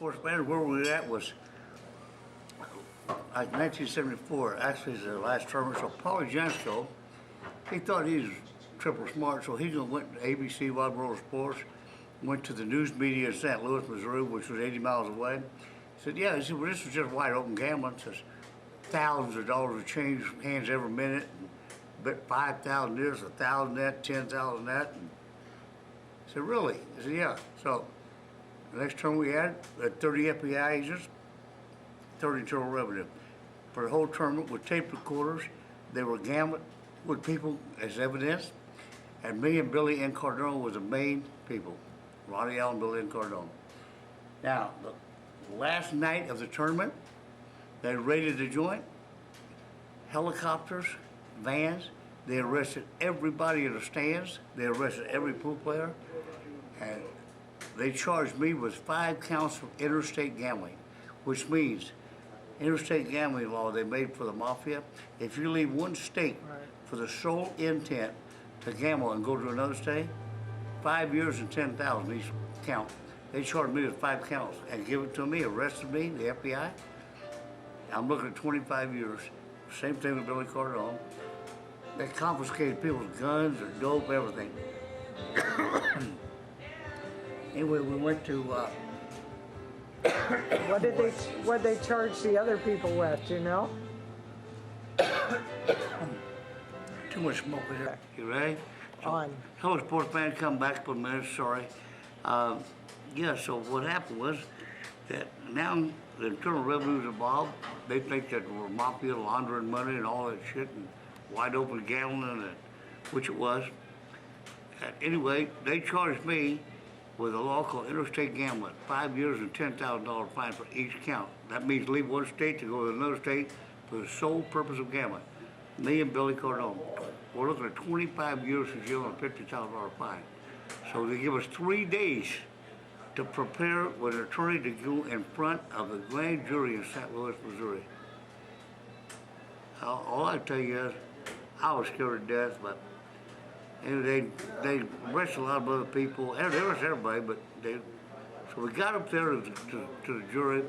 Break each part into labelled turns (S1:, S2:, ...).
S1: sports manager, where we were at was like 1974. Actually, it's the last tournament. So Paulie Jansco, he thought he was triple smart, so he went to ABC, Wide World of Sports, went to the news media in St. Louis, Missouri, which was 80 miles away. He said, yeah, he said, well, this was just wide open gambling. Says thousands of dollars of change hands every minute. Bet 5,000 this, 1,000 that, 10,000 that. And I said, really? He said, yeah. So the next term we had 30 FBI agents, 30 internal revenue. For the whole tournament with tape recorders, they were gambling with people as evidence. And me and Billy Incardone were the main people. Ronnie Allen, Billy Incardone. Now, the last night of the tournament, they raided the joint, helicopters, vans. They arrested everybody in the stands. They arrested every pool player. And they charged me with 5 counts of interstate gambling, which means interstate gambling law they made for the mafia. If you leave one state for the sole intent to gamble and go to another state, 5 years and 10,000 each count. They charged me with 5 counts and give it to me, arrested me, the FBI. I'm looking at 25 years. Same thing with Billy Cardone. They confiscated people's guns, their dope, everything. Anyway, we went to.
S2: What did they charge the other people with? Do you know?
S1: Too much smoke in here. You ready?
S2: On.
S1: Hello, sports man. Come back for a minute. Sorry. Yeah. So what happened was that now the Internal Revenue is involved. They think that we're mafia laundering money and all that shit and wide open gambling, and which it was. Anyway, they charged me with a law called interstate gambling, 5 years and $10,000 fine for each count. That means leave one state to go to another state for the sole purpose of gambling. Me and Billy Cardone, we're looking at 25 years in jail and a $50,000 fine. So they give us 3 days to prepare with an attorney to go in front of the grand jury in St. Louis, Missouri. All I tell you is, I was scared to death, but they arrested a lot of other people. They arrested everybody, but so we got up there to the jury,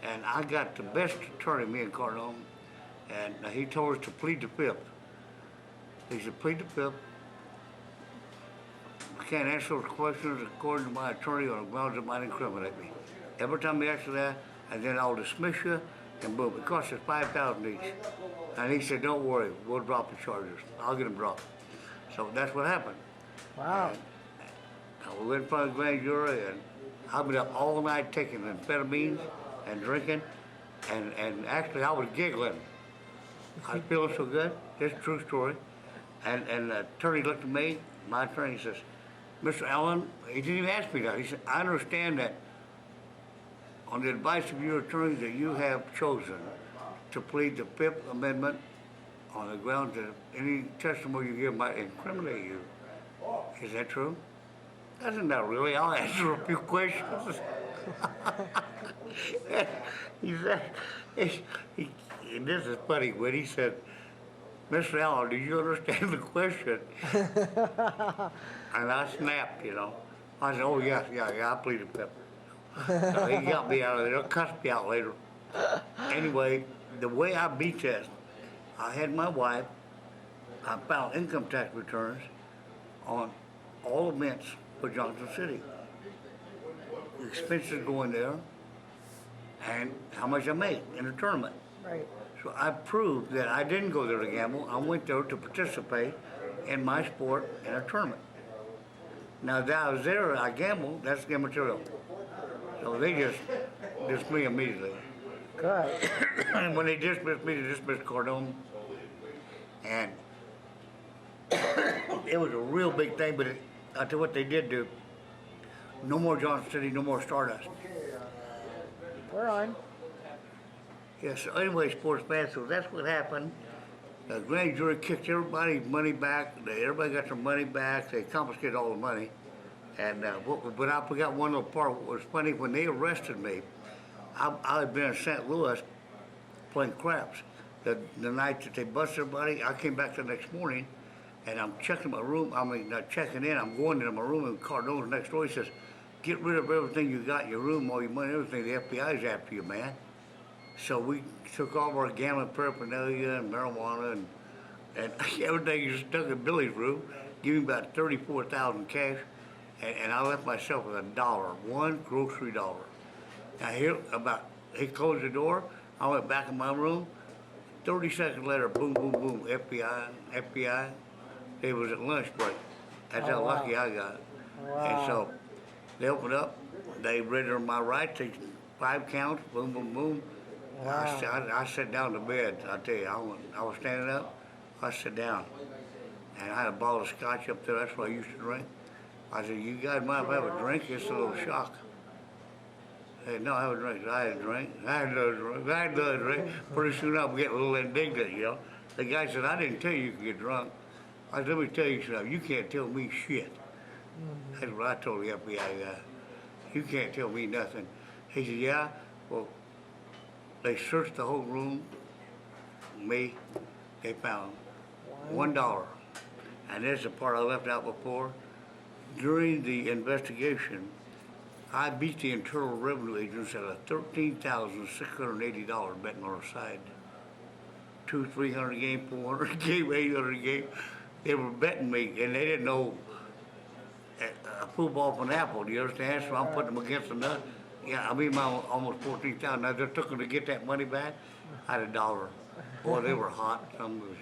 S1: and I got the best attorney, me and Cardone, and he told us to plead the fifth. He said, plead the fifth. I can't answer those questions according to my attorney on the grounds that might incriminate me. Every time he asks that, and then I'll dismiss you, and boom, it costs us $5,000 each. And he said, don't worry, we'll drop the charges. I'll get them dropped. So that's what happened.
S2: Wow.
S1: And we went in front of the grand jury, and I've been up all night taking amphetamines and drinking, and actually I was giggling. I was feeling so good. It's a true story. And the attorney looked at me, my attorney says, Mr. Allen, he didn't even ask me that. He said, I understand that on the advice of your attorney that you have chosen to plead the Fifth Amendment on the grounds that any testimony you give might incriminate you. Is that true? That's not really. I'll answer a few questions. He said, this is funny, when he said, Mr. Allen, do you understand the question? And I snapped, you know. I said, oh, yeah, I pleaded fifth. So he got me out of there. He'll cuss me out later. Anyway, the way I beat this, I had my wife, I filed income tax returns on all events for Johnson City. The expenses going there, and how much I made in the tournament.
S2: Right.
S1: So I proved that I didn't go there to gamble. I went there to participate in my sport in a tournament. Now that I was there, I gambled, that's immaterial. So they just dismissed me immediately.
S2: Good.
S1: And when they dismissed me, they dismissed Cardone. And it was a real big thing, but I tell you what they did do. No more Johnson City, no more Stardust.
S2: We're on.
S1: Yeah, so anyway, sports fans, so that's what happened. The grand jury kicked everybody's money back. Everybody got their money back. They confiscated all the money. And but I forgot one little part. What was funny, when they arrested me, I had been in St. Louis playing craps. The night that they busted everybody, I came back the next morning, and I'm checking my room. Not checking in. I'm going into my room, and Cardone's next door. He says, get rid of everything you got in your room, all your money, everything. The FBI's after you, man. So we took all of our gambling paraphernalia and marijuana and everything you stuck in Billy's room, give him about 34,000 cash, and I left myself with $1, one grocery dollar. Now he closed the door, I went back in my room, 30 seconds later, boom, boom, boom, FBI. It was at lunch break. That's how lucky I got. And so they opened up, they read my rights, 5 counts, boom, boom, boom. I sat down to bed, I tell you, I was standing up, I sat down. And I had a bottle of scotch up there, that's what I used to drink. I said, you guys mind if I have a drink? It's a little shock. Hey, no, I have a drink. I had a drink. I had another drink. Pretty soon I'm getting a little indignant, you know. The guy said, I didn't tell you could get drunk. I said, let me tell you something. You can't tell me shit. That's what I told the FBI guy. You can't tell me nothing. He said, yeah, well, they searched the whole room. Me, they found $1. And there's the part I left out before. During the investigation, I beat the Internal Revenue agents at a $13,680 betting on our side. 200, 300 a game, 400 a game, 800 a game. They were betting me, and they didn't know a football from an apple. Do you understand? So I'm putting them against the nut. Yeah, I mean, almost 14,000. I just took them to get that money back. I had $1. Boy, they were hot. Some was